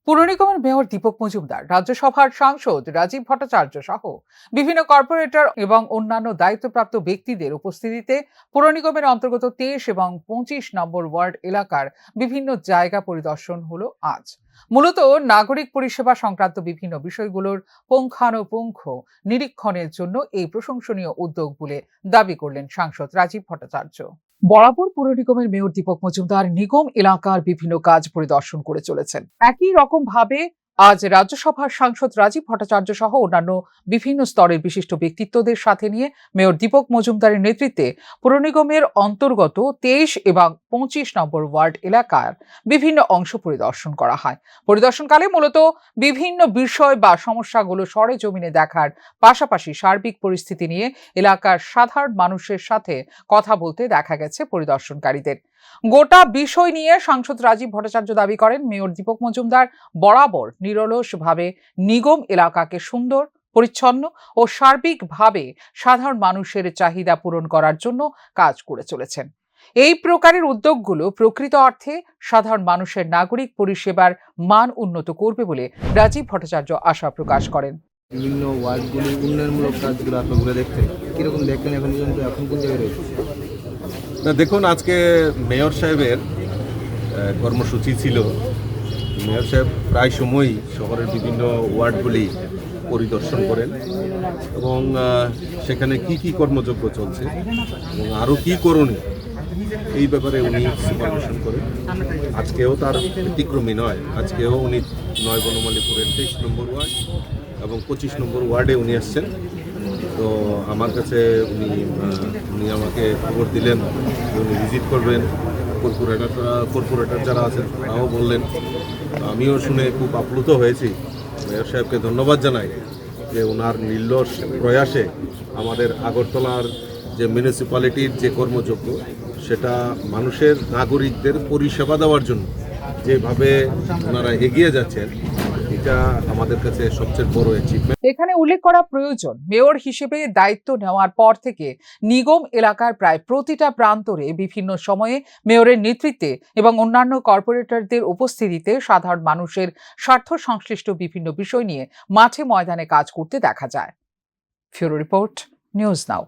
পুর নিগমের মেয়র দীপক মজুমদার, রাজ্যসভার সাংসদ রাজীব ভট্টাচার্য সহ বিভিন্ন কর্পোরেটর এবং অন্যান্য দায়িত্বপ্রাপ্ত ব্যক্তিদের উপস্থিতিতে পুর নিগমের অন্তর্গত 23 এবং 25 নম্বর ওয়ার্ড এলাকার বিভিন্ন জায়গা পরিদর্শন হলো আজ। মূলত নাগরিক পরিষেবা সংক্রান্ত বিভিন্ন বিষয়গুলোর পুঙ্খানুপুঙ্খ নিরীক্ষণের জন্য এই প্রশংসনীয় উদ্যোগ বলে দাবি করলেন সাংসদ রাজীব ভট্টাচার্য। বরাবর পুর নিগমের মেয়র দীপক মজুমদার নিগম এলাকার বিভিন্ন কাজ পরিদর্শন করে চলেছেন। একই রকম ভাবে আজ রাজ্যসভার সাংসদ রাজীব ভট্টাচার্য সহ অন্যান্য বিভিন্ন স্তরের বিশিষ্ট ব্যক্তিত্বদের সাথে নিয়ে মেয়র দীপক মজুমদারের নেতৃত্বে পুর নিগমের অন্তর্গত 23 এবং 25 নম্বর ওয়ার্ড এলাকার বিভিন্ন অংশ পরিদর্শন করা হয়। পরিদর্শনকালে মূলত বিভিন্ন বিষয় বা সমস্যাগুলো সরেজমিনে দেখার পাশাপাশি সার্বিক পরিস্থিতি নিয়ে এলাকার সাধারণ মানুষের সাথে কথা বলতে দেখা গেছে পরিদর্শনকারীদের। গোটা বিষয় নিয়ে সাংসদ রাজীব ভট্টাচার্য দাবি করেন, মেয়র দীপক মজুমদার বরাবর নিরলসভাবে নিগম এলাকাকে সুন্দর, পরিচ্ছন্ন ও সার্বিকভাবে সাধারণ মানুষের চাহিদা পূরণ করার জন্য কাজ করে চলেছেন। এই প্রকারের উদ্যোগগুলো প্রকৃত অর্থে সাধারণ মানুষের নাগরিক পরিষেবার মান উন্নত করবে বলে রাজীব ভট্টাচার্য আশা প্রকাশ করেন। বিভিন্ন ওয়ার্ডগুলি উন্নয়নমূলক কাজগুলো আপনি ঘুরে দেখতে কিরকম দেখলেন, এখন পর্যন্ত এখন কোন জায়গায় রয়েছে? না দেখুন, আজকে মেয়র সাহেবের কর্মসূচি ছিল। মেয়র সাহেব প্রায় সময়ই শহরের বিভিন্ন ওয়ার্ডগুলি পরিদর্শন করেন এবং সেখানে কি কি কর্মযজ্ঞ চলছে এবং আরও কী করণীয় এই ব্যাপারে উনি সুপারভিশন করেন। আজকেও তার ব্যতিক্রমী নয়। আজকেও উনি 9 বনমালীপুরের 23 নম্বর ওয়ার্ড এবং 25 নম্বর ওয়ার্ডে উনি আসছেন। তো আমার কাছে উনি আমাকে খবর দিলেন যে উনি ভিজিট করবেন। কর্পোরেটর যারা আছেন তারাও বললেন। আমিও শুনে খুব আপ্লুত হয়েছি। মেয়র সাহেবকে ধন্যবাদ জানাই যে ওনার নির্লস প্রয়াসে আমাদের আগরতলার যে মিউনিসিপ্যালিটির যে কর্মযজ্ঞ সেটা মানুষের নাগরিকদের পরিষেবা দেওয়ার জন্য যেভাবে ওনারা এগিয়ে যাচ্ছেন, এটা আমাদের কাছে সবচেয়ে বড় অ্যাচিভমেন্ট। এখানে উল্লেখ করা প্রয়োজন, মেয়র হিসেবে দায়িত্ব নেওয়ার পর থেকে নিগম এলাকার প্রায় প্রতিটা প্রান্তরে বিভিন্ন সময়ে মেয়রের নেতৃত্বে এবং অন্যান্য কর্পোরেটরদের উপস্থিতিতে সাধারণ মানুষের স্বার্থ সংশ্লিষ্ট বিভিন্ন বিষয় নিয়ে মাঠে ময়দানে কাজ করতে দেখা যায়। ফিউরো রিপোর্ট, নিউজ নাও।